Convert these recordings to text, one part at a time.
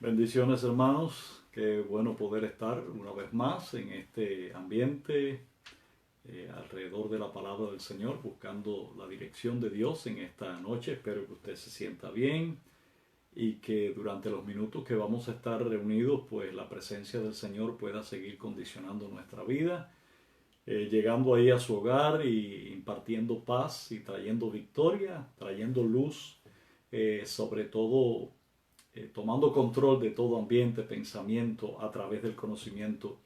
Bendiciones, hermanos. Qué bueno poder estar una vez más en este ambiente alrededor de la palabra del Señor, buscando la dirección de Dios en esta noche. Espero que usted se sienta bien y que durante los minutos que vamos a estar reunidos, pues la presencia del Señor pueda seguir condicionando nuestra vida, llegando ahí a su hogar y impartiendo paz y trayendo victoria, trayendo luz, sobre todo tomando control de todo ambiente, pensamiento a través del conocimiento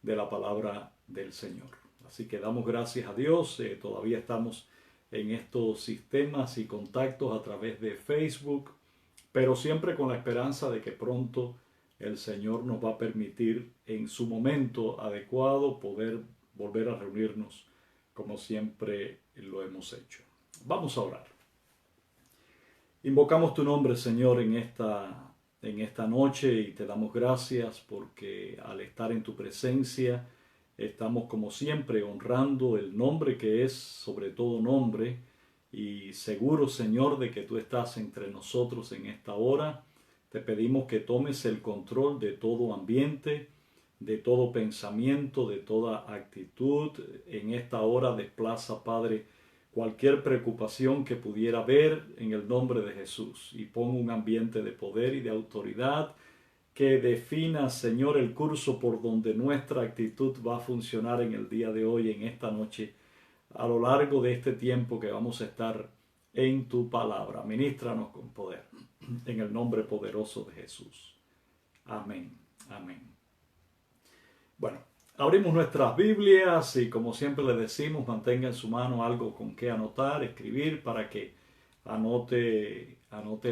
de la palabra del Señor. Así que damos gracias a Dios. Todavía estamos en estos sistemas y contactos a través de Facebook, pero siempre con la esperanza de que pronto el Señor nos va a permitir en su momento adecuado poder volver a reunirnos como siempre lo hemos hecho. Vamos a orar. Invocamos tu nombre, Señor, en esta noche y te damos gracias porque al estar en tu presencia estamos como siempre honrando el nombre que es sobre todo nombre y seguro, Señor, de que tú estás entre nosotros en esta hora. Te pedimos que tomes el control de todo ambiente, de todo pensamiento, de toda actitud. En esta hora desplaza, Padre, cualquier preocupación que pudiera haber en el nombre de Jesús y pon un ambiente de poder y de autoridad que defina, Señor, el curso por donde nuestra actitud va a funcionar en el día de hoy, en esta noche, a lo largo de este tiempo que vamos a estar en tu palabra. Ministranos con poder, en el nombre poderoso de Jesús. Amén. Amén. Bueno, abrimos nuestras Biblias y como siempre le decimos, mantenga en su mano algo con que anotar, escribir para que anote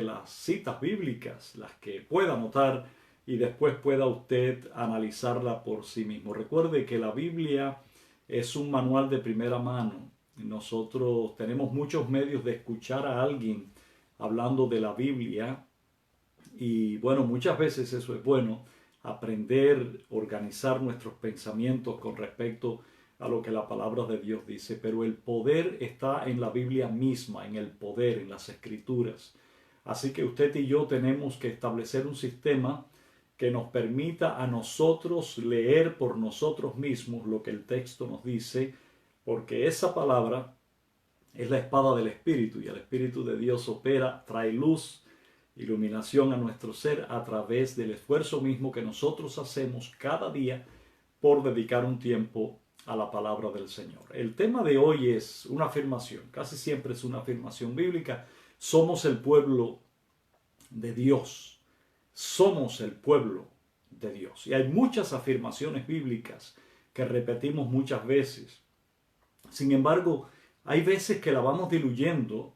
las citas bíblicas, las que pueda anotar y después pueda usted analizarla por sí mismo. Recuerde que la Biblia es un manual de primera mano. Nosotros tenemos muchos medios de escuchar a alguien hablando de la Biblia y bueno, muchas veces eso es bueno, aprender, organizar nuestros pensamientos con respecto a lo que la palabra de Dios dice, pero el poder está en la Biblia misma, en el poder, en las escrituras. Así que usted y yo tenemos que establecer un sistema que nos permita a nosotros leer por nosotros mismos lo que el texto nos dice, porque esa palabra es la espada del Espíritu y el Espíritu de Dios opera, trae luz, iluminación a nuestro ser a través del esfuerzo mismo que nosotros hacemos cada día por dedicar un tiempo a la palabra del Señor. El tema de hoy es una afirmación, casi siempre es una afirmación bíblica. Somos el pueblo de Dios. Somos el pueblo de Dios. Y hay muchas afirmaciones bíblicas que repetimos muchas veces. Sin embargo, hay veces que la vamos diluyendo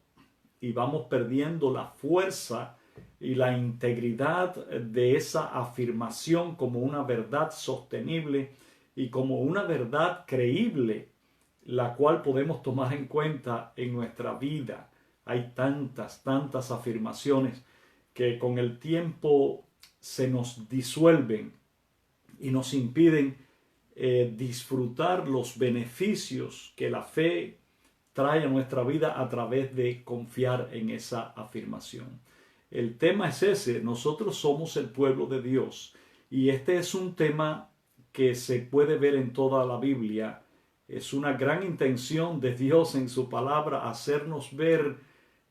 y vamos perdiendo la fuerza y la integridad de esa afirmación como una verdad sostenible y como una verdad creíble, la cual podemos tomar en cuenta en nuestra vida. Hay tantas afirmaciones que con el tiempo se nos disuelven y nos impiden disfrutar los beneficios que la fe trae a nuestra vida a través de confiar en esa afirmación. El tema es ese, nosotros somos el pueblo de Dios y este es un tema que se puede ver en toda la Biblia. Es una gran intención de Dios en su palabra hacernos ver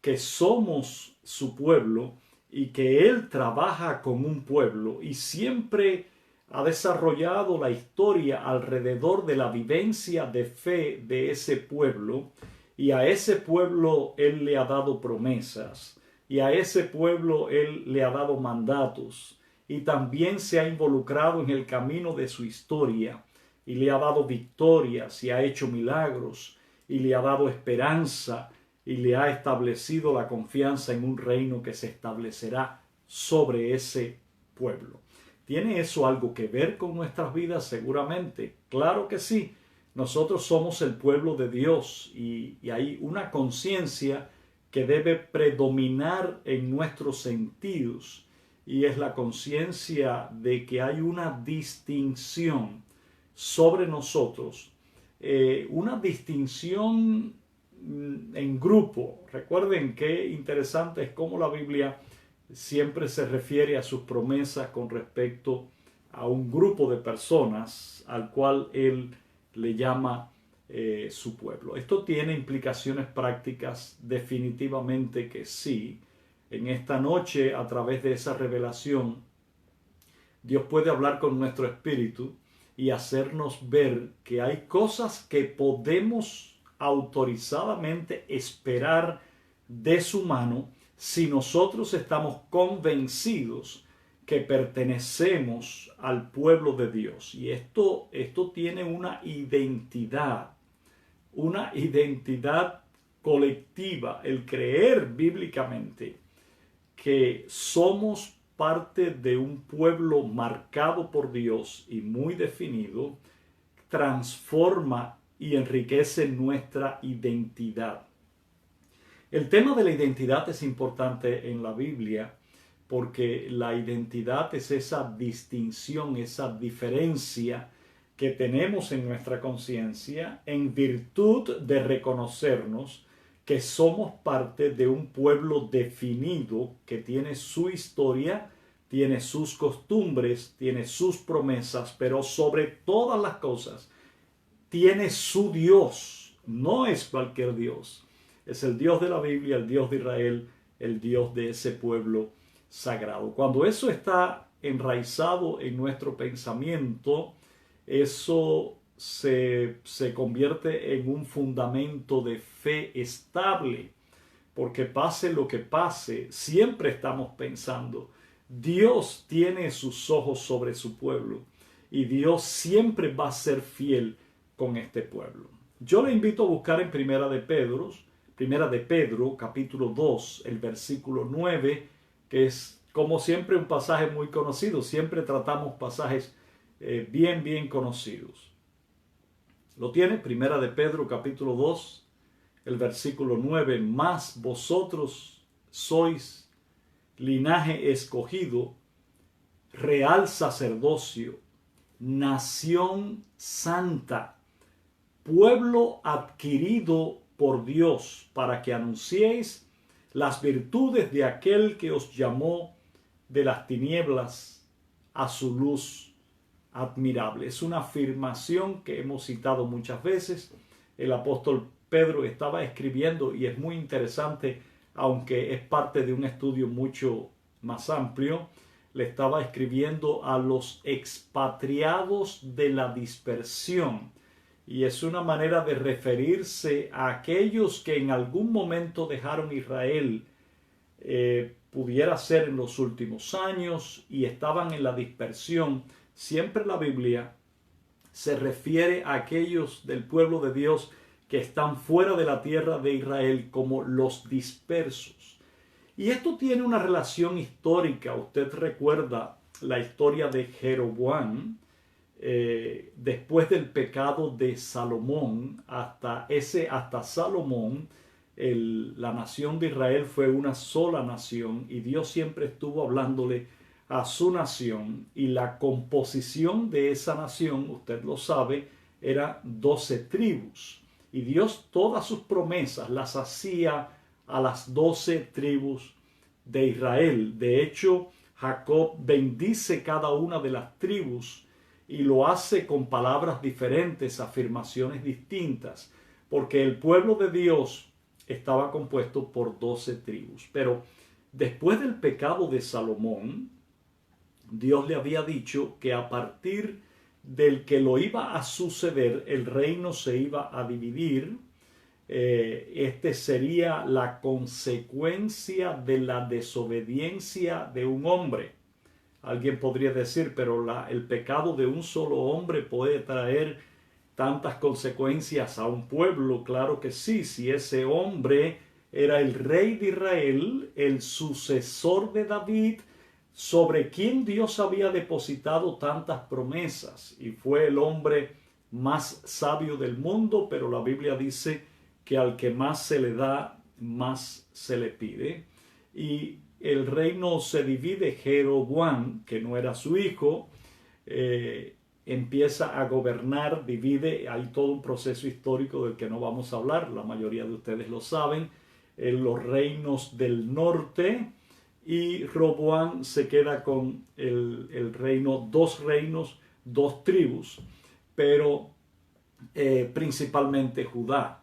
que somos su pueblo y que Él trabaja con un pueblo y siempre ha desarrollado la historia alrededor de la vivencia de fe de ese pueblo y a ese pueblo Él le ha dado promesas y a ese pueblo Él le ha dado mandatos y también se ha involucrado en el camino de su historia y le ha dado victorias y ha hecho milagros y le ha dado esperanza y le ha establecido la confianza en un reino que se establecerá sobre ese pueblo. ¿Tiene eso algo que ver con nuestras vidas? Seguramente. Claro que sí. Nosotros somos el pueblo de Dios y hay una conciencia que debe predominar en nuestros sentidos y es la conciencia de que hay una distinción sobre nosotros, una distinción en grupo. Recuerden qué interesante es cómo la Biblia siempre se refiere a sus promesas con respecto a un grupo de personas al cual Él le llama su pueblo. Esto tiene implicaciones prácticas, definitivamente que sí. En esta noche, a través de esa revelación, Dios puede hablar con nuestro espíritu y hacernos ver que hay cosas que podemos autorizadamente esperar de su mano si nosotros estamos convencidos que pertenecemos al pueblo de Dios. Y esto tiene una identidad colectiva, el creer bíblicamente que somos parte de un pueblo marcado por Dios y muy definido, transforma y enriquece nuestra identidad. El tema de la identidad es importante en la Biblia porque la identidad es esa distinción, esa diferencia que tenemos en nuestra conciencia en virtud de reconocernos que somos parte de un pueblo definido que tiene su historia, tiene sus costumbres, tiene sus promesas, pero sobre todas las cosas tiene su Dios. No es cualquier Dios. Es el Dios de la Biblia, el Dios de Israel, el Dios de ese pueblo sagrado. Cuando eso está enraizado en nuestro pensamiento, eso se convierte en un fundamento de fe estable, porque pase lo que pase, siempre estamos pensando, Dios tiene sus ojos sobre su pueblo y Dios siempre va a ser fiel con este pueblo. Yo le invito a buscar en Primera de Pedro, capítulo 2, el versículo 9, que es como siempre un pasaje muy conocido. Siempre tratamos pasajes bien conocidos. ¿Lo tiene? Primera de Pedro, capítulo 2, el versículo 9. Mas vosotros sois linaje escogido, real sacerdocio, nación santa, pueblo adquirido por Dios, para que anunciéis las virtudes de aquel que os llamó de las tinieblas a su luz admirable. Es una afirmación que hemos citado muchas veces. El apóstol Pedro estaba escribiendo, y es muy interesante, aunque es parte de un estudio mucho más amplio, le estaba escribiendo a los expatriados de la dispersión. Y es una manera de referirse a aquellos que en algún momento dejaron Israel, pudiera ser en los últimos años, y estaban en la dispersión. Siempre la Biblia se refiere a aquellos del pueblo de Dios que están fuera de la tierra de Israel como los dispersos. Y esto tiene una relación histórica. Usted recuerda la historia de Jeroboam, después del pecado de Salomón, hasta Salomón, la nación de Israel fue una sola nación, y Dios siempre estuvo hablándole a su nación, y la composición de esa nación, usted lo sabe, era 12 tribus, y Dios todas sus promesas las hacía a las 12 tribus de Israel. De hecho, Jacob bendice cada una de las tribus y lo hace con palabras diferentes, afirmaciones distintas, porque el pueblo de Dios estaba compuesto por 12 tribus. Pero después del pecado de Salomón, Dios le había dicho que a partir del que lo iba a suceder, el reino se iba a dividir. Este sería la consecuencia de la desobediencia de un hombre. Alguien podría decir, pero el pecado de un solo hombre puede traer tantas consecuencias a un pueblo. Claro que sí, si ese hombre era el rey de Israel, el sucesor de David, sobre quien Dios había depositado tantas promesas, y fue el hombre más sabio del mundo, pero la Biblia dice que al que más se le da, más se le pide. Y el reino se divide. Jeroboam, que no era su hijo, empieza a gobernar, divide. Hay todo un proceso histórico del que no vamos a hablar, la mayoría de ustedes lo saben, los reinos del norte, y Roboam se queda con el reino, dos reinos, dos tribus, pero principalmente Judá,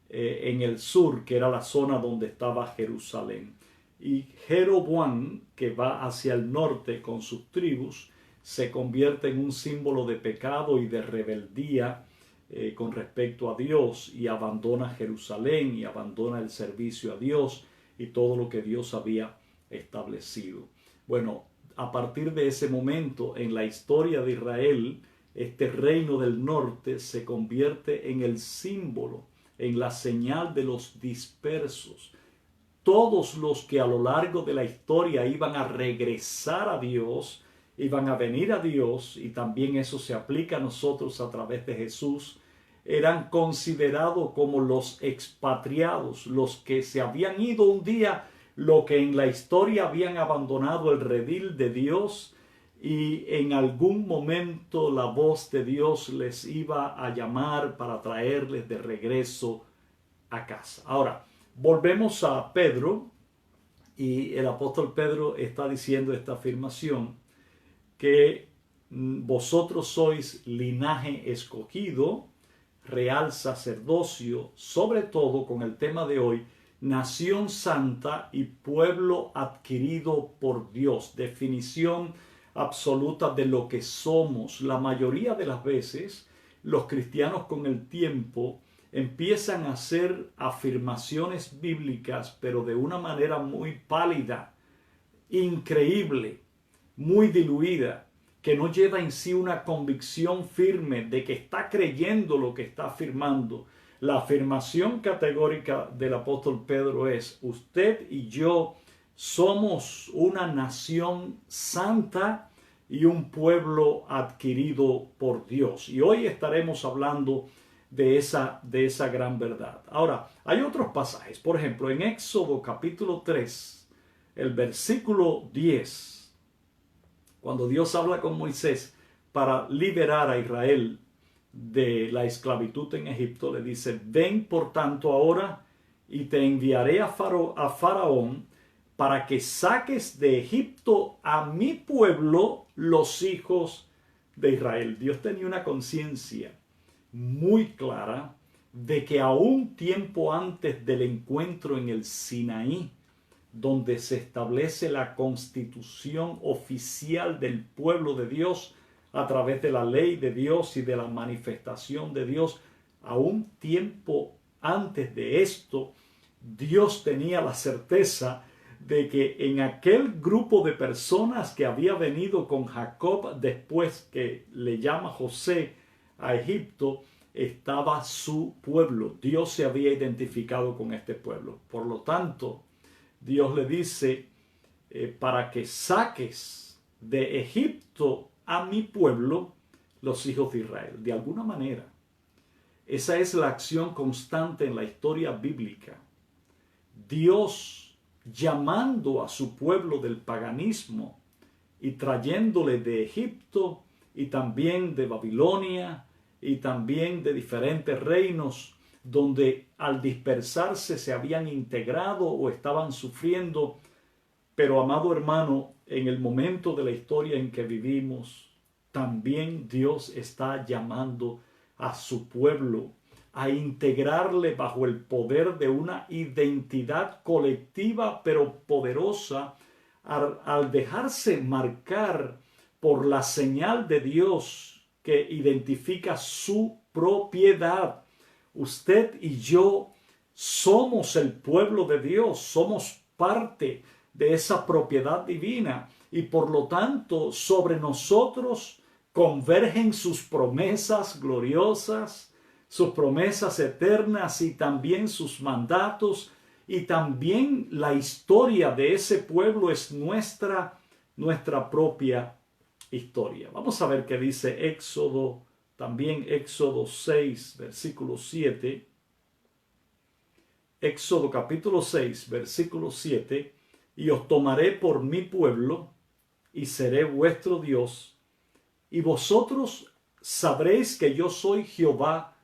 en el sur, que era la zona donde estaba Jerusalén. Y Jeroboam, que va hacia el norte con sus tribus, se convierte en un símbolo de pecado y de rebeldía con respecto a Dios, y abandona Jerusalén y abandona el servicio a Dios y todo lo que Dios había establecido. Bueno, a partir de ese momento en la historia de Israel, este reino del norte se convierte en el símbolo, en la señal de los dispersos. Todos los que a lo largo de la historia iban a regresar a Dios, iban a venir a Dios, y también eso se aplica a nosotros a través de Jesús, eran considerados como los expatriados, los que se habían ido un día, lo que en la historia habían abandonado el redil de Dios, y en algún momento la voz de Dios les iba a llamar para traerles de regreso a casa. Ahora, volvemos a Pedro, y el apóstol Pedro está diciendo esta afirmación, que vosotros sois linaje escogido, real sacerdocio, sobre todo con el tema de hoy, nación santa y pueblo adquirido por Dios. Definición absoluta de lo que somos. La mayoría de las veces los cristianos con el tiempo empiezan a hacer afirmaciones bíblicas, pero de una manera muy pálida, increíble, muy diluida, que no lleva en sí una convicción firme de que está creyendo lo que está afirmando. La afirmación categórica del apóstol Pedro es: usted y yo somos una nación santa y un pueblo adquirido por Dios. Y hoy estaremos hablando de esa gran verdad. Ahora, hay otros pasajes. Por ejemplo, en Éxodo capítulo 3, el versículo 10, cuando Dios habla con Moisés para liberar a Israel de la esclavitud en Egipto, le dice: ven por tanto ahora y te enviaré a Faraón para que saques de Egipto a mi pueblo, los hijos de Israel. Dios tenía una conciencia muy clara de que aún tiempo antes del encuentro en el Sinaí, donde se establece la constitución oficial del pueblo de Dios a través de la ley de Dios y de la manifestación de Dios, aún tiempo antes de esto, Dios tenía la certeza de que en aquel grupo de personas que había venido con Jacob después que le llama José a Egipto, estaba su pueblo. Dios se había identificado con este pueblo. Por lo tanto, Dios le dice, para que saques de Egipto a mi pueblo, los hijos de Israel. De alguna manera, esa es la acción constante en la historia bíblica. Dios llamando a su pueblo del paganismo y trayéndole de Egipto y también de Babilonia y también de diferentes reinos donde al dispersarse se habían integrado o estaban sufriendo. Pero, amado hermano, en el momento de la historia en que vivimos, también Dios está llamando a su pueblo a integrarle bajo el poder de una identidad colectiva pero poderosa, al dejarse marcar por la señal de Dios que identifica su propiedad. Usted y yo somos el pueblo de Dios, somos parte de esa propiedad divina, y por lo tanto sobre nosotros convergen sus promesas gloriosas, sus promesas eternas y también sus mandatos, y también la historia de ese pueblo es nuestra propia historia. Vamos a ver qué dice Éxodo, también Éxodo 6, versículo 7. Éxodo capítulo 6, versículo 7. Y os tomaré por mi pueblo, y seré vuestro Dios, y vosotros sabréis que yo soy Jehová,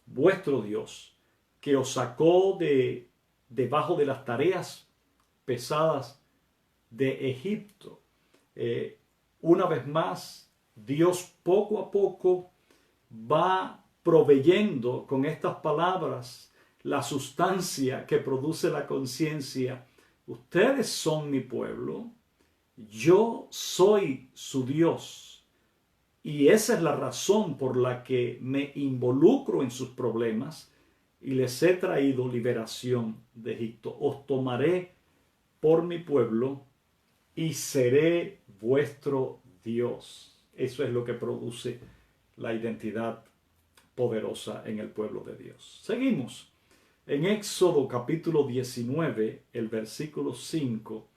vuestro Dios, que os sacó de debajo de las tareas pesadas de Egipto. Una vez más, Dios poco a poco va proveyendo con estas palabras la sustancia que produce la conciencia. Ustedes son mi pueblo, yo soy su Dios. Y esa es la razón por la que me involucro en sus problemas y les he traído liberación de Egipto. Os tomaré por mi pueblo y seré vuestro Dios. Eso es lo que produce la identidad poderosa en el pueblo de Dios. Seguimos. En Éxodo capítulo 19, el versículo 5,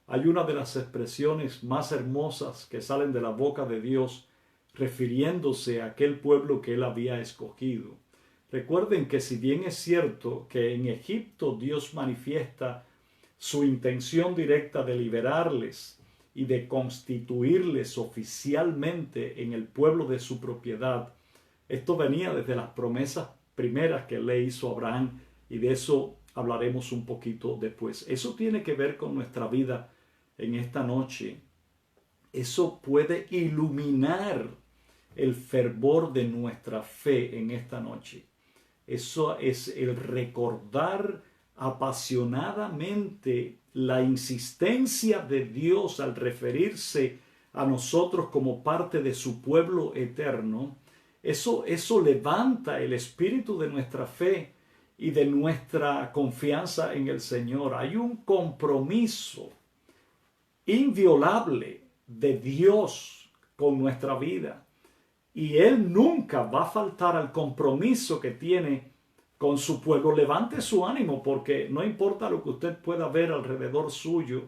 hay una de las expresiones más hermosas que salen de la boca de Dios refiriéndose a aquel pueblo que él había escogido. Recuerden que si bien es cierto que en Egipto Dios manifiesta su intención directa de liberarles y de constituirles oficialmente en el pueblo de su propiedad, esto venía desde las promesas primeras que le hizo a Abraham, y de eso hablaremos un poquito después. Eso tiene que ver con nuestra vida en esta noche. Eso puede iluminar el fervor de nuestra fe en esta noche. Eso es el recordar apasionadamente la insistencia de Dios al referirse a nosotros como parte de su pueblo eterno. Eso levanta el espíritu de nuestra fe y de nuestra confianza en el Señor. Hay un compromiso inviolable de Dios con nuestra vida. Y Él nunca va a faltar al compromiso que tiene con su pueblo. Levante su ánimo, porque no importa lo que usted pueda ver alrededor suyo,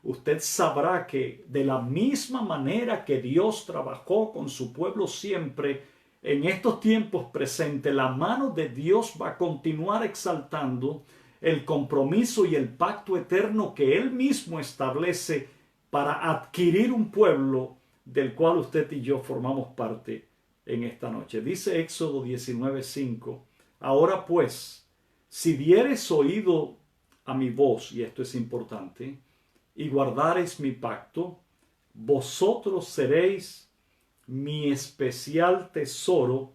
usted sabrá que de la misma manera que Dios trabajó con su pueblo siempre, en estos tiempos presentes, la mano de Dios va a continuar exaltando el compromiso y el pacto eterno que Él mismo establece para adquirir un pueblo del cual usted y yo formamos parte en esta noche. Dice Éxodo 19:5, ahora pues, si diereis oído a mi voz, y esto es importante, y guardareis mi pacto, vosotros seréis mi especial tesoro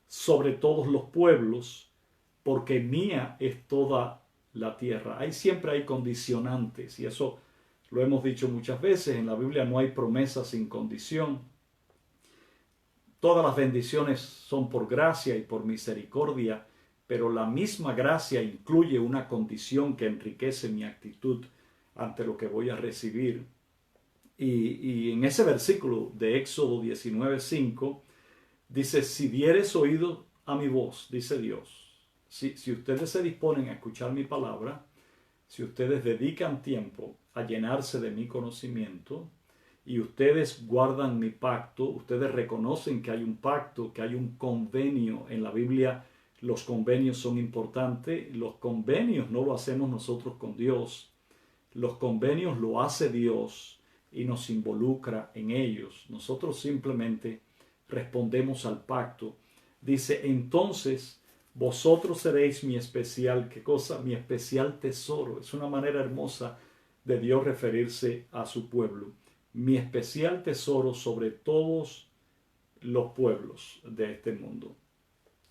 sobre todos los pueblos, porque mía es toda la tierra. Siempre hay condicionantes, y eso lo hemos dicho muchas veces. En la Biblia no hay promesa sin condición. Todas las bendiciones son por gracia y por misericordia, pero la misma gracia incluye una condición que enriquece mi actitud ante lo que voy a recibir. Y en ese versículo de Éxodo 19:5 dice, si dieres oído a mi voz, dice Dios, si ustedes se disponen a escuchar mi palabra, si ustedes dedican tiempo a llenarse de mi conocimiento y ustedes guardan mi pacto, ustedes reconocen que hay un pacto, que hay un convenio. En la Biblia los convenios son importantes. Los convenios no lo hacemos nosotros con Dios. Los convenios lo hace Dios y nos involucra en ellos. Nosotros simplemente respondemos al pacto. Dice, entonces vosotros seréis mi especial, ¿qué cosa? Mi especial tesoro. Es una manera hermosa de Dios referirse a su pueblo. Mi especial tesoro sobre todos los pueblos de este mundo.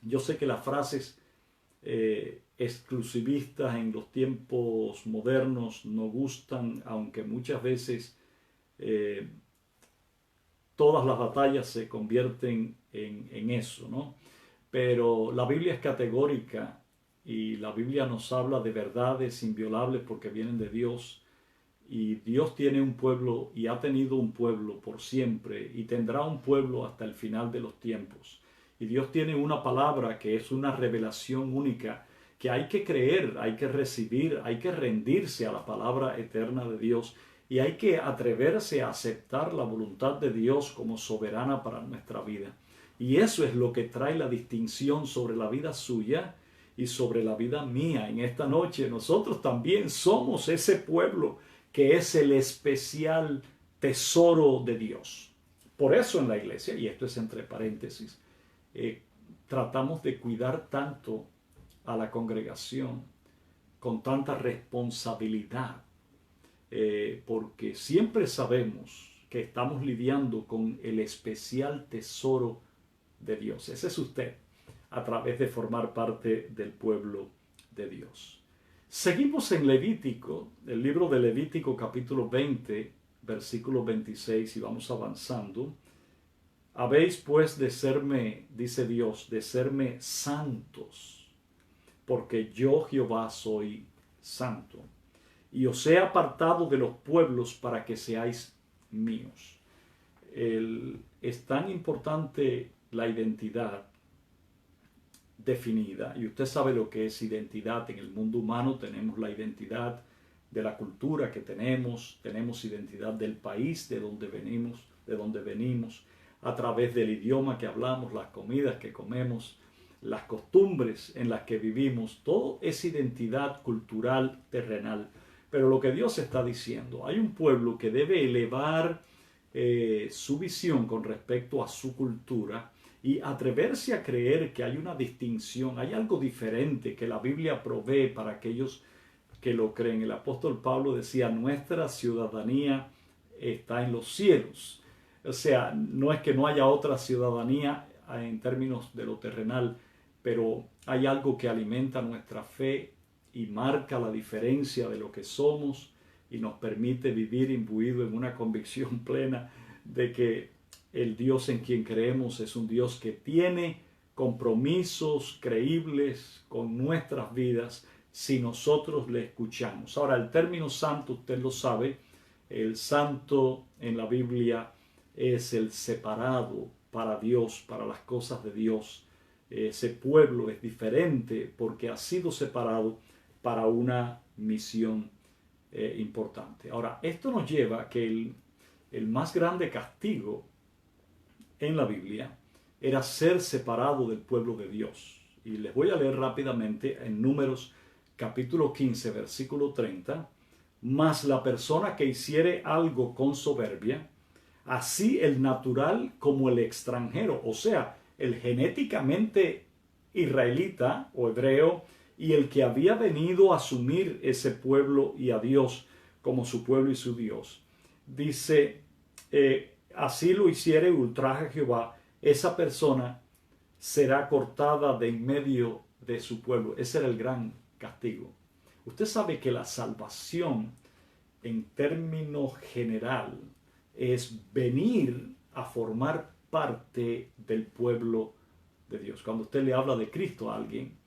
Yo sé que las frases exclusivistas en los tiempos modernos no gustan, aunque muchas veces todas las batallas se convierten en eso, ¿no? Pero la Biblia es categórica y la Biblia nos habla de verdades inviolables porque vienen de Dios. Y Dios tiene un pueblo y ha tenido un pueblo por siempre y tendrá un pueblo hasta el final de los tiempos. Y Dios tiene una palabra que es una revelación única que hay que creer, hay que recibir, hay que rendirse a la palabra eterna de Dios y hay que atreverse a aceptar la voluntad de Dios como soberana para nuestra vida. Y eso es lo que trae la distinción sobre la vida suya y sobre la vida mía. En esta noche nosotros también somos ese pueblo que es el especial tesoro de Dios. Por eso en la iglesia, y esto es entre paréntesis, tratamos de cuidar tanto a la congregación con tanta responsabilidad, porque siempre sabemos que estamos lidiando con el especial tesoro de Dios. Ese es usted, a través de formar parte del pueblo de Dios. Seguimos en Levítico, el libro de Levítico capítulo 20, versículo 26, y vamos avanzando. Habéis pues de serme, dice Dios, de serme santos, porque yo Jehová soy santo, y os he apartado de los pueblos para que seáis míos. Es tan importante la identidad definida, y usted sabe lo que es identidad. En el mundo humano tenemos la identidad de la cultura que tenemos identidad del país de donde venimos, a través del idioma que hablamos, las comidas que comemos, las costumbres en las que vivimos. Todo es identidad cultural terrenal. Pero lo que Dios está diciendo, hay un pueblo que debe elevar su visión con respecto a su cultura y atreverse a creer que hay una distinción, hay algo diferente que la Biblia provee para aquellos que lo creen. El apóstol Pablo decía, nuestra ciudadanía está en los cielos. O sea, no es que no haya otra ciudadanía en términos de lo terrenal, pero hay algo que alimenta nuestra fe y marca la diferencia de lo que somos y nos permite vivir imbuido en una convicción plena de que el Dios en quien creemos es un Dios que tiene compromisos creíbles con nuestras vidas si nosotros le escuchamos. Ahora, el término santo, usted lo sabe, el santo en la Biblia es el separado para Dios, para las cosas de Dios. Ese pueblo es diferente porque ha sido separado para una misión importante. Ahora, esto nos lleva a que el más grande castigo en la Biblia era ser separado del pueblo de Dios. Y les voy a leer rápidamente en Números capítulo 15, versículo 30. Mas la persona que hiciere algo con soberbia, así el natural como el extranjero, o sea, el genéticamente israelita o hebreo y el que había venido a asumir ese pueblo y a Dios como su pueblo y su Dios. Dice, así lo hiciere ultraje a Jehová, esa persona será cortada de en medio de su pueblo. Ese era el gran castigo. Usted sabe que la salvación en términos general es venir a formar parte del pueblo de Dios. Cuando usted le habla de Cristo a alguien,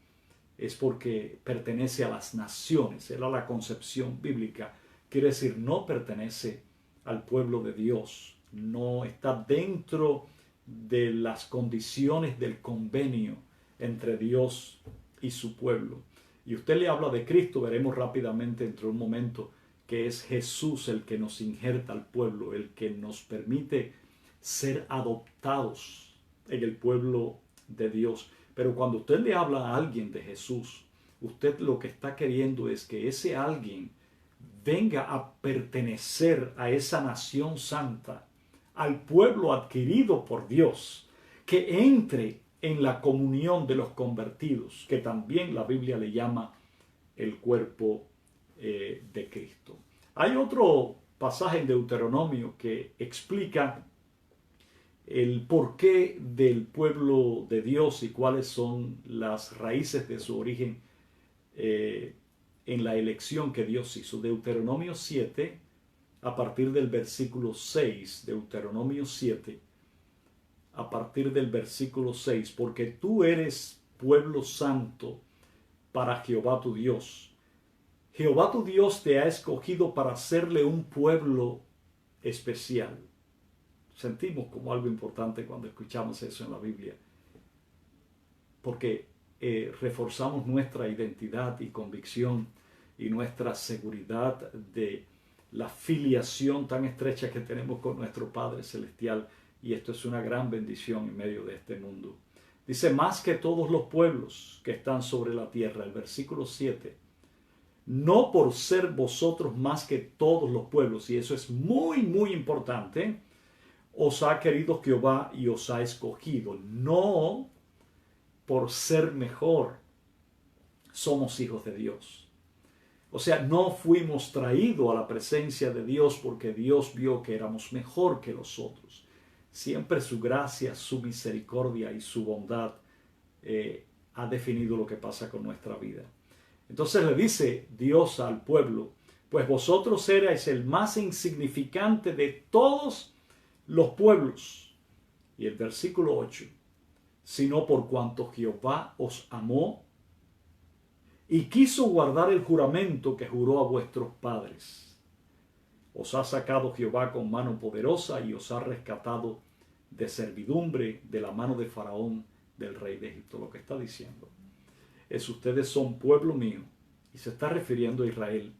es porque pertenece a las naciones. Era la concepción bíblica. Quiere decir, no pertenece al pueblo de Dios. No está dentro de las condiciones del convenio entre Dios y su pueblo. Y usted le habla de Cristo, veremos rápidamente dentro de un momento que es Jesús el que nos injerta al pueblo, el que nos permite ser adoptados en el pueblo de Dios. Pero cuando usted le habla a alguien de Jesús, usted lo que está queriendo es que ese alguien venga a pertenecer a esa nación santa, al pueblo adquirido por Dios, que entre en la comunión de los convertidos, que también la Biblia le llama el cuerpo de Cristo. Hay otro pasaje en Deuteronomio que explica el porqué del pueblo de Dios y cuáles son las raíces de su origen en la elección que Dios hizo. Deuteronomio 7, a partir del versículo 6, Deuteronomio 7, a partir del versículo 6, porque tú eres pueblo santo para Jehová tu Dios. Jehová tu Dios te ha escogido para hacerle un pueblo especial. Sentimos como algo importante cuando escuchamos eso en la Biblia, porque reforzamos nuestra identidad y convicción y nuestra seguridad de la filiación tan estrecha que tenemos con nuestro Padre Celestial, y esto es una gran bendición en medio de este mundo. Dice, más que todos los pueblos que están sobre la tierra, el versículo 7, no por ser vosotros más que todos los pueblos, y eso es muy, muy importante, os ha querido Jehová y os ha escogido, no por ser mejor somos hijos de Dios. O sea, no fuimos traídos a la presencia de Dios porque Dios vio que éramos mejor que los otros. Siempre su gracia, su misericordia y su bondad ha definido lo que pasa con nuestra vida. Entonces le dice Dios al pueblo, pues vosotros erais el más insignificante de todos los pueblos. Y el versículo 8, sino por cuanto Jehová os amó y quiso guardar el juramento que juró a vuestros padres. Os ha sacado Jehová con mano poderosa y os ha rescatado de servidumbre de la mano de Faraón, del rey de Egipto. Lo que está diciendo es: ustedes son pueblo mío, y se está refiriendo a Israel,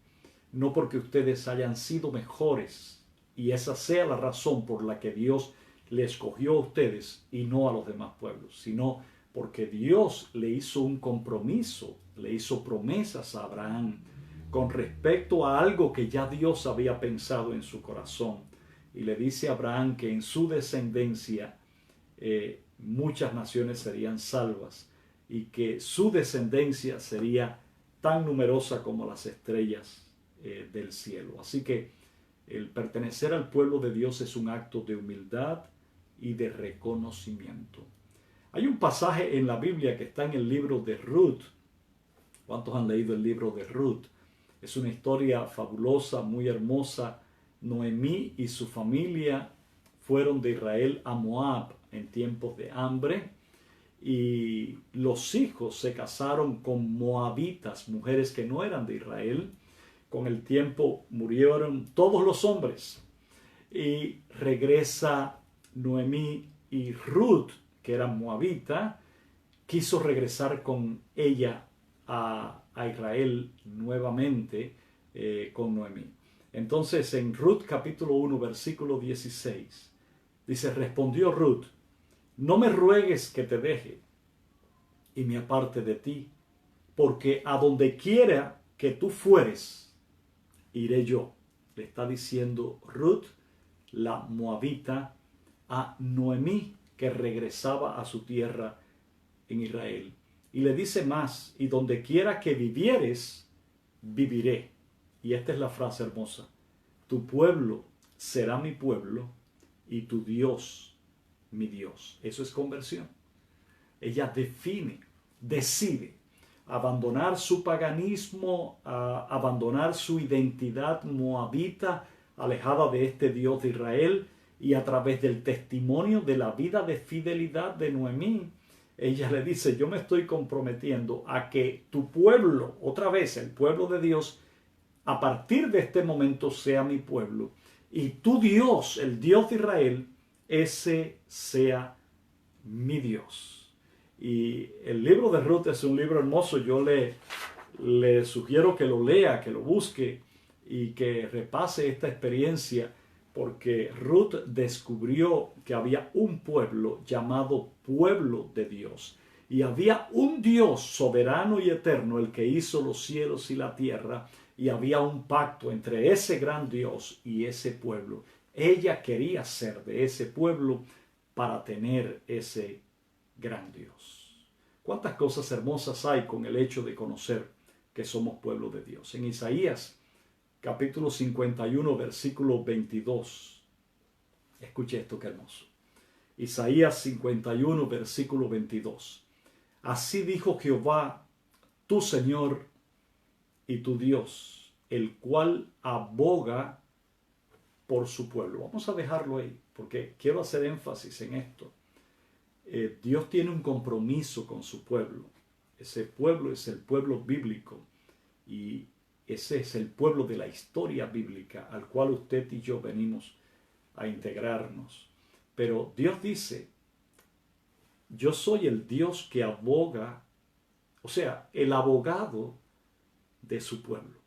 no porque ustedes hayan sido mejores y esa sea la razón por la que Dios le escogió a ustedes y no a los demás pueblos, sino porque Dios le hizo un compromiso, le hizo promesas a Abraham con respecto a algo que ya Dios había pensado en su corazón. Y le dice a Abraham que en su descendencia muchas naciones serían salvas y que su descendencia sería tan numerosa como las estrellas del cielo. Así que el pertenecer al pueblo de Dios es un acto de humildad y de reconocimiento. Hay un pasaje en la Biblia que está en el libro de Ruth. ¿Cuántos han leído el libro de Ruth? Es una historia fabulosa, muy hermosa. Noemí y su familia fueron de Israel a Moab en tiempos de hambre, y los hijos se casaron con moabitas, mujeres que no eran de Israel. Con el tiempo murieron todos los hombres y regresa Noemí, y Ruth, que era moabita, quiso regresar con ella a Israel nuevamente con Noemí. Entonces en Ruth capítulo 1 versículo 16 dice: respondió Ruth, no me ruegues que te deje y me aparte de ti, porque a donde quiera que tú fueres, iré yo. Le está diciendo Ruth, la moabita, a Noemí, que regresaba a su tierra en Israel. Y le dice más: y donde quiera que vivieres, viviré. Y esta es la frase hermosa: tu pueblo será mi pueblo y tu Dios mi Dios. Eso es conversión. Ella decide abandonar su paganismo, abandonar su identidad moabita, alejada de este Dios de Israel, y a través del testimonio de la vida de fidelidad de Noemí, ella le dice: yo me estoy comprometiendo a que tu pueblo, otra vez el pueblo de Dios, a partir de este momento sea mi pueblo, y tu Dios, el Dios de Israel, ese sea mi Dios. Y el libro de Ruth es un libro hermoso. Yo le sugiero que lo lea, que lo busque y que repase esta experiencia, porque Ruth descubrió que había un pueblo llamado pueblo de Dios, y había un Dios soberano y eterno, el que hizo los cielos y la tierra, y había un pacto entre ese gran Dios y ese pueblo. Ella quería ser de ese pueblo para tener ese gran Dios. ¿Cuántas cosas hermosas hay con el hecho de conocer que somos pueblo de Dios? En Isaías capítulo 51 versículo 22. Escuche esto, qué hermoso. Isaías 51 versículo 22. Así dijo Jehová, tu Señor y tu Dios, el cual aboga por su pueblo. Vamos a dejarlo ahí, porque quiero hacer énfasis en esto. Dios tiene un compromiso con su pueblo. Ese pueblo es el pueblo bíblico, y ese es el pueblo de la historia bíblica al cual usted y yo venimos a integrarnos. Pero Dios dice: yo soy el Dios que aboga, o sea, el abogado de su pueblo.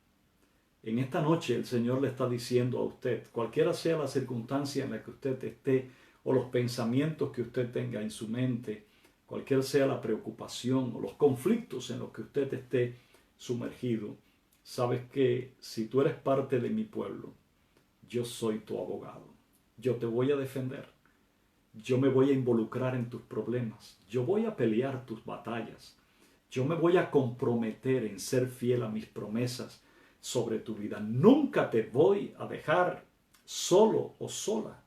En esta noche el Señor le está diciendo a usted, cualquiera sea la circunstancia en la que usted esté, o los pensamientos que usted tenga en su mente, cualquiera sea la preocupación o los conflictos en los que usted esté sumergido, sabes que si tú eres parte de mi pueblo, yo soy tu abogado. Yo te voy a defender. Yo me voy a involucrar en tus problemas. Yo voy a pelear tus batallas. Yo me voy a comprometer en ser fiel a mis promesas sobre tu vida. Nunca te voy a dejar solo o sola.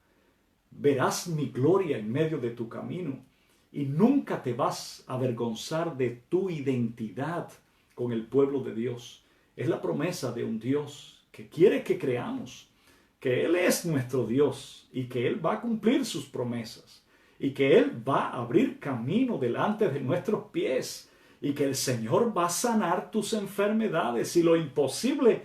Verás mi gloria en medio de tu camino y nunca te vas a avergonzar de tu identidad con el pueblo de Dios. Es la promesa de un Dios que quiere que creamos que Él es nuestro Dios y que Él va a cumplir sus promesas y que Él va a abrir camino delante de nuestros pies y que el Señor va a sanar tus enfermedades y lo imposible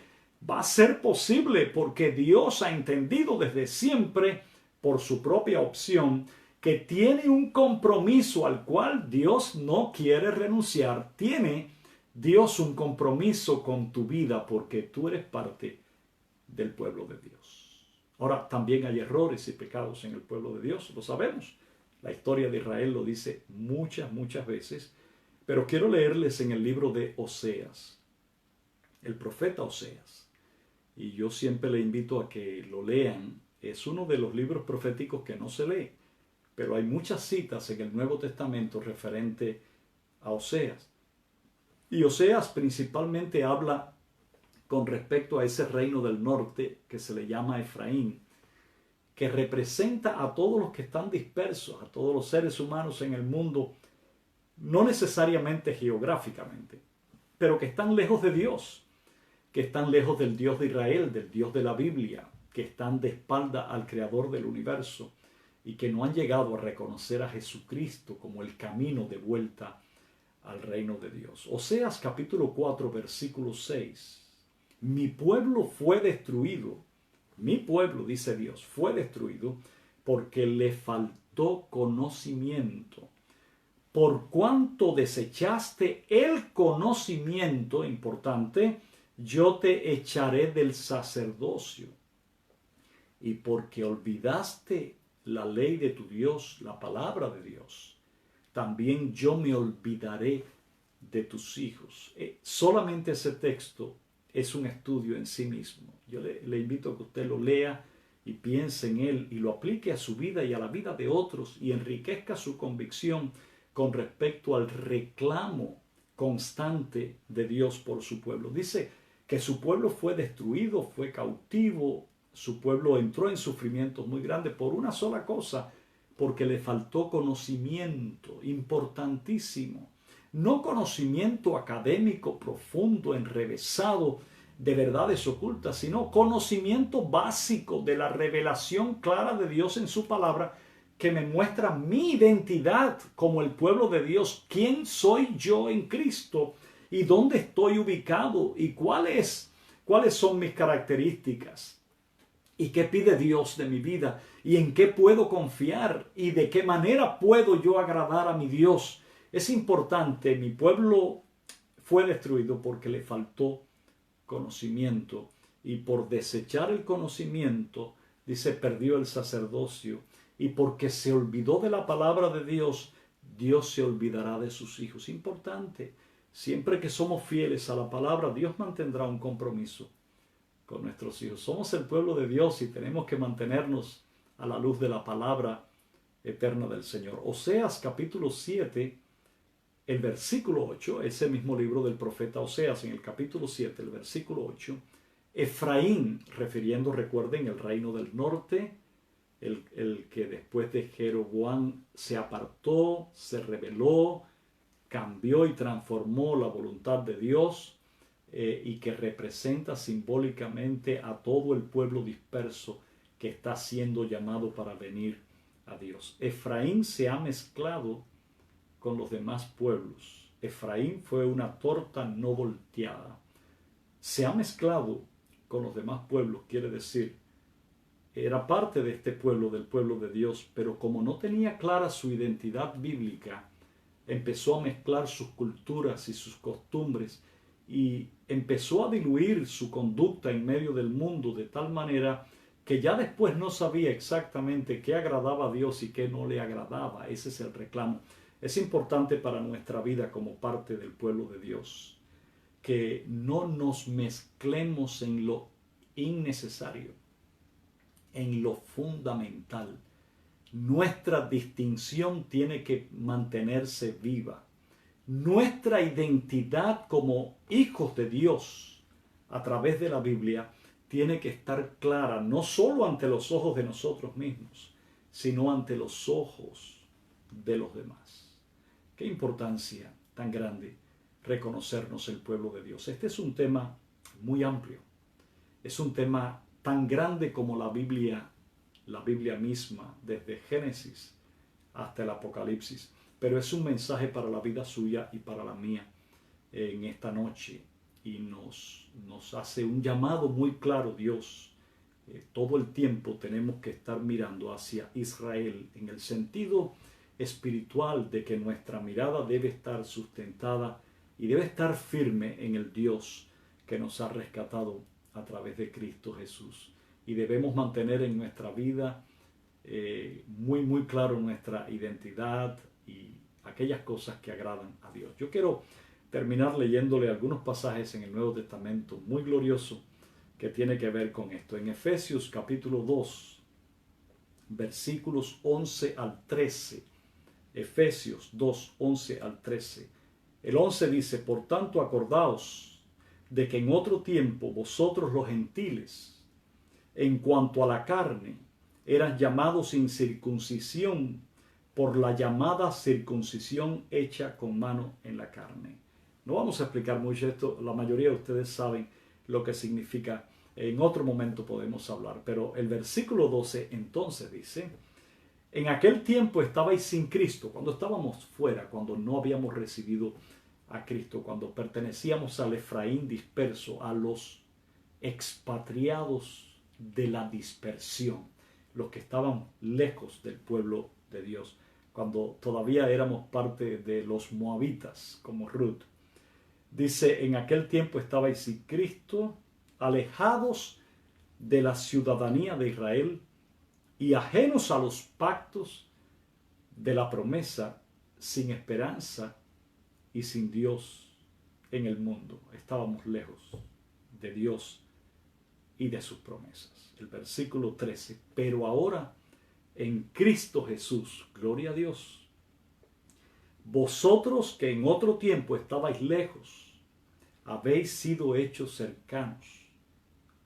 va a ser posible porque Dios ha entendido desde siempre por su propia opción que tiene un compromiso al cual Dios no quiere renunciar. Tiene Dios un compromiso con tu vida porque tú eres parte del pueblo de Dios. Ahora, también hay errores y pecados en el pueblo de Dios, lo sabemos. La historia de Israel lo dice muchas veces, pero quiero leerles en el libro de Oseas, el profeta Oseas. Y yo siempre le invito a que lo lean. Es uno de los libros proféticos que no se lee, pero hay muchas citas en el Nuevo Testamento referente a Oseas. Y Oseas principalmente habla con respecto a ese reino del norte que se le llama Efraín, que representa a todos los que están dispersos, a todos los seres humanos en el mundo, no necesariamente geográficamente, pero que están lejos de Dios, que están lejos del Dios de Israel, del Dios de la Biblia, que están de espalda al Creador del universo y que no han llegado a reconocer a Jesucristo como el camino de vuelta al reino de Dios. Oseas capítulo 4, versículo 6. Mi pueblo fue destruido, mi pueblo, dice Dios, fue destruido porque le faltó conocimiento. Por cuanto desechaste el conocimiento, importante, yo te echaré del sacerdocio. Y porque olvidaste la ley de tu Dios, la palabra de Dios, también yo me olvidaré de tus hijos. Solamente ese texto es un estudio en sí mismo. Yo le invito a que usted lo lea y piense en él y lo aplique a su vida y a la vida de otros y enriquezca su convicción con respecto al reclamo constante de Dios por su pueblo. Dice que su pueblo fue destruido, fue cautivo, su pueblo entró en sufrimientos muy grandes por una sola cosa, porque le faltó conocimiento, importantísimo. No conocimiento académico profundo, enrevesado de verdades ocultas, sino conocimiento básico de la revelación clara de Dios en su palabra, que me muestra mi identidad como el pueblo de Dios, quién soy yo en Cristo y dónde estoy ubicado y cuáles son mis características y qué pide Dios de mi vida y en qué puedo confiar y de qué manera puedo yo agradar a mi Dios. Es importante. Mi pueblo fue destruido porque le faltó conocimiento y por desechar el conocimiento, dice, perdió el sacerdocio, y porque se olvidó de la palabra de Dios, Dios se olvidará de sus hijos. Importante. Siempre que somos fieles a la palabra, Dios mantendrá un compromiso con nuestros hijos. Somos el pueblo de Dios y tenemos que mantenernos a la luz de la palabra eterna del Señor. Oseas capítulo 7, el versículo 8, ese mismo libro del profeta Oseas, en el capítulo 7, el versículo 8, Efraín, refiriendo, recuerden, el reino del norte, el que después de Jeroboam se apartó, se rebeló, cambió y transformó la voluntad de Dios, y que representa simbólicamente a todo el pueblo disperso que está siendo llamado para venir a Dios. Efraín se ha mezclado con los demás pueblos. Efraín fue una torta no volteada. Se ha mezclado con los demás pueblos, quiere decir, era parte de este pueblo, del pueblo de Dios, pero como no tenía clara su identidad bíblica, empezó a mezclar sus culturas y sus costumbres y empezó a diluir su conducta en medio del mundo de tal manera que ya después no sabía exactamente qué agradaba a Dios y qué no le agradaba. Ese es el reclamo. Es importante para nuestra vida como parte del pueblo de Dios que no nos mezclemos en lo innecesario, en lo fundamental. Nuestra distinción tiene que mantenerse viva. Nuestra identidad como hijos de Dios a través de la Biblia tiene que estar clara no solo ante los ojos de nosotros mismos, sino ante los ojos de los demás. Qué importancia tan grande reconocernos el pueblo de Dios. Este es un tema muy amplio. Es un tema tan grande como la Biblia misma, desde Génesis hasta el Apocalipsis. Pero es un mensaje para la vida suya y para la mía en esta noche. Y nos hace un llamado muy claro Dios. Todo el tiempo tenemos que estar mirando hacia Israel en el sentido espiritual de que nuestra mirada debe estar sustentada y debe estar firme en el Dios que nos ha rescatado a través de Cristo Jesús. Y debemos mantener en nuestra vida muy claro nuestra identidad y aquellas cosas que agradan a Dios. Yo quiero terminar leyéndole algunos pasajes en el Nuevo Testamento muy glorioso que tiene que ver con esto. En Efesios capítulo 2, versículos 11 al 13. Efesios 2, 11 al 13. El 11 dice: por tanto acordaos de que en otro tiempo vosotros los gentiles, en cuanto a la carne, eran llamados sin circuncisión por la llamada circuncisión hecha con mano en la carne. No vamos a explicar mucho esto, la mayoría de ustedes saben lo que significa. En otro momento podemos hablar, pero el versículo 12 entonces dice: en aquel tiempo estabais sin Cristo, cuando estábamos fuera, cuando no habíamos recibido a Cristo, cuando pertenecíamos al Efraín disperso, a los expatriados de la dispersión, los que estaban lejos del pueblo de Dios, cuando todavía éramos parte de los moabitas, como Ruth. Dice: en aquel tiempo estabais sin Cristo, alejados de la ciudadanía de Israel y ajenos a los pactos de la promesa, sin esperanza y sin Dios en el mundo. Estábamos lejos de Dios y de sus promesas. El versículo 13: pero ahora en Cristo Jesús, gloria a Dios, vosotros que en otro tiempo estabais lejos, habéis sido hechos cercanos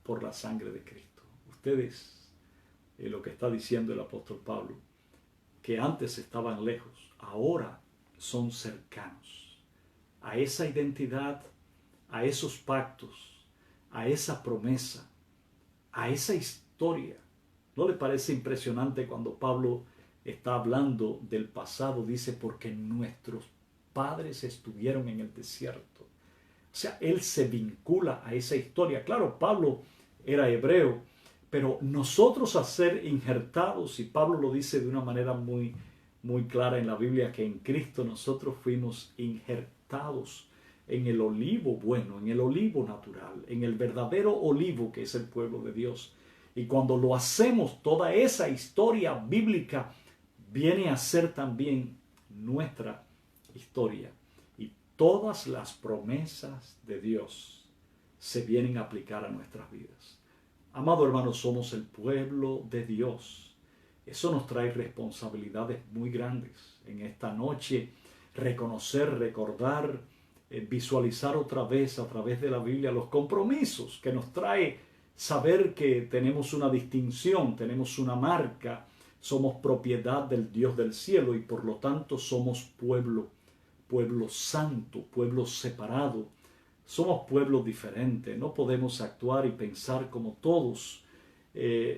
por la sangre de Cristo. Ustedes, lo que está diciendo el apóstol Pablo, que antes estaban lejos, ahora son cercanos a esa identidad, a esos pactos, a esa promesa, a esa historia. ¿No le parece impresionante cuando Pablo está hablando del pasado? Dice: porque nuestros padres estuvieron en el desierto. O sea, él se vincula a esa historia. Claro, Pablo era hebreo, pero nosotros a ser injertados, y Pablo lo dice de una manera muy clara en la Biblia, que en Cristo nosotros fuimos injertados en el olivo bueno, en el olivo natural, en el verdadero olivo que es el pueblo de Dios. Y cuando lo hacemos, toda esa historia bíblica viene a ser también nuestra historia. Y todas las promesas de Dios se vienen a aplicar a nuestras vidas. Amado hermano, somos el pueblo de Dios. Eso nos trae responsabilidades muy grandes. En esta noche, reconocer, recordar, visualizar otra vez a través de la Biblia los compromisos que nos trae saber que tenemos una distinción, tenemos una marca, somos propiedad del Dios del cielo y por lo tanto somos pueblo santo, pueblo separado. Somos pueblo diferente, no podemos actuar y pensar como todos.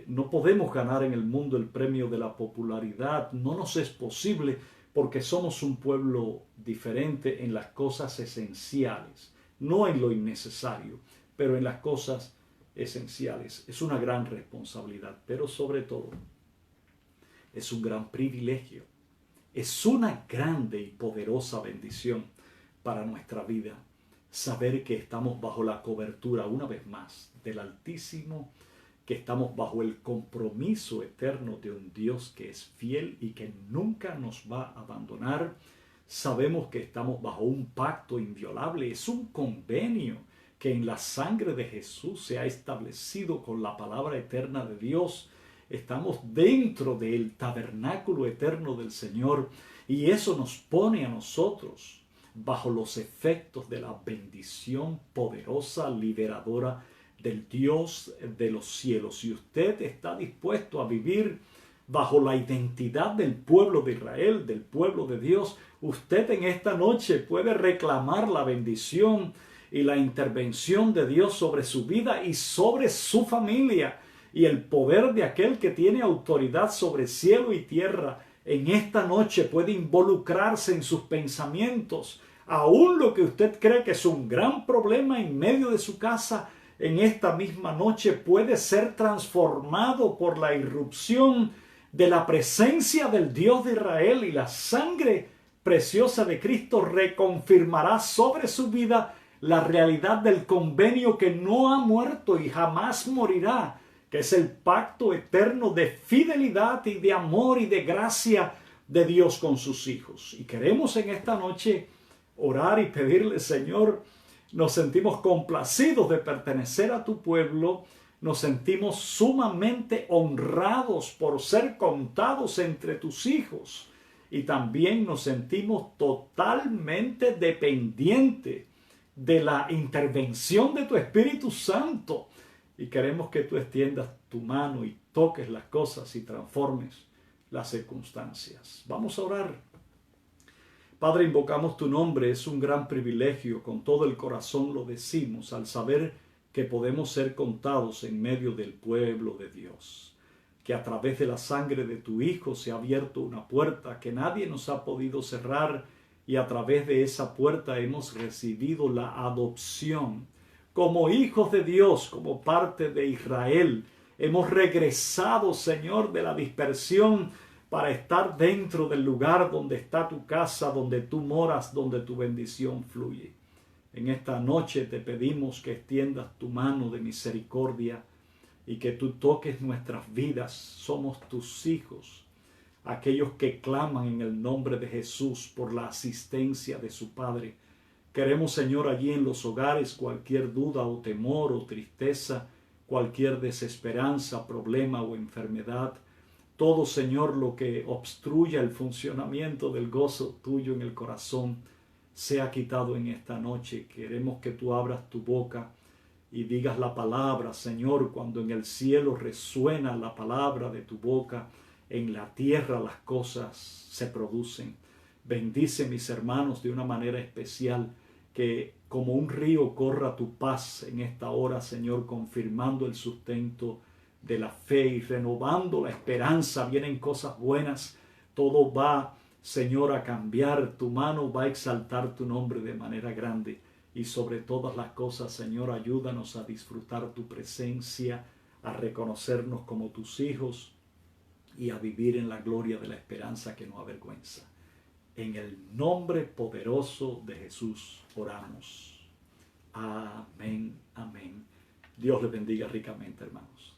No podemos ganar en el mundo el premio de la popularidad, no nos es posible porque somos un pueblo diferente en las cosas esenciales, no en lo innecesario, pero en las cosas esenciales. Es una gran responsabilidad, pero sobre todo es un gran privilegio, es una grande y poderosa bendición para nuestra vida saber que estamos bajo la cobertura, una vez más, del Altísimo, que estamos bajo el compromiso eterno de un Dios que es fiel y que nunca nos va a abandonar. Sabemos que estamos bajo un pacto inviolable, es un convenio que en la sangre de Jesús se ha establecido con la palabra eterna de Dios. Estamos dentro del tabernáculo eterno del Señor y eso nos pone a nosotros bajo los efectos de la bendición poderosa, liberadora del Dios de los cielos. Si usted está dispuesto a vivir bajo la identidad del pueblo de Israel, del pueblo de Dios, usted en esta noche puede reclamar la bendición y la intervención de Dios sobre su vida y sobre su familia, y el poder de aquel que tiene autoridad sobre cielo y tierra en esta noche puede involucrarse en sus pensamientos. Aún lo que usted cree que es un gran problema en medio de su casa, en esta misma noche puede ser transformado por la irrupción de la presencia del Dios de Israel, y la sangre preciosa de Cristo reconfirmará sobre su vida la realidad del convenio que no ha muerto y jamás morirá, que es el pacto eterno de fidelidad y de amor y de gracia de Dios con sus hijos. Y queremos en esta noche orar y pedirle: Señor, nos sentimos complacidos de pertenecer a tu pueblo, nos sentimos sumamente honrados por ser contados entre tus hijos, y también nos sentimos totalmente dependientes de la intervención de tu Espíritu Santo. Y queremos que tú extiendas tu mano y toques las cosas y transformes las circunstancias. Vamos a orar. Padre, invocamos tu nombre. Es un gran privilegio, con todo el corazón lo decimos, al saber que podemos ser contados en medio del pueblo de Dios. Que a través de la sangre de tu Hijo se ha abierto una puerta que nadie nos ha podido cerrar, y a través de esa puerta hemos recibido la adopción como hijos de Dios, como parte de Israel. Hemos regresado, Señor, de la dispersión para estar dentro del lugar donde está tu casa, donde tú moras, donde tu bendición fluye. En esta noche te pedimos que extiendas tu mano de misericordia y que tú toques nuestras vidas. Somos tus hijos, aquellos que claman en el nombre de Jesús por la asistencia de su Padre. Queremos, Señor, allí en los hogares, cualquier duda o temor o tristeza, cualquier desesperanza, problema o enfermedad, todo, Señor, lo que obstruya el funcionamiento del gozo tuyo en el corazón, sea quitado en esta noche. Queremos que tú abras tu boca y digas la palabra, Señor. Cuando en el cielo resuena la palabra de tu boca, en la tierra las cosas se producen. Bendice, mis hermanos, de una manera especial, que como un río corra tu paz en esta hora, Señor, confirmando el sustento de la fe y renovando la esperanza. Vienen cosas buenas, todo va, Señor, a cambiar. Tu mano va a exaltar tu nombre de manera grande, y sobre todas las cosas, Señor, ayúdanos a disfrutar tu presencia, a reconocernos como tus hijos y a vivir en la gloria de la esperanza que nos avergüenza. En el nombre poderoso de Jesús oramos. Amén, amén. Dios les bendiga ricamente, hermanos.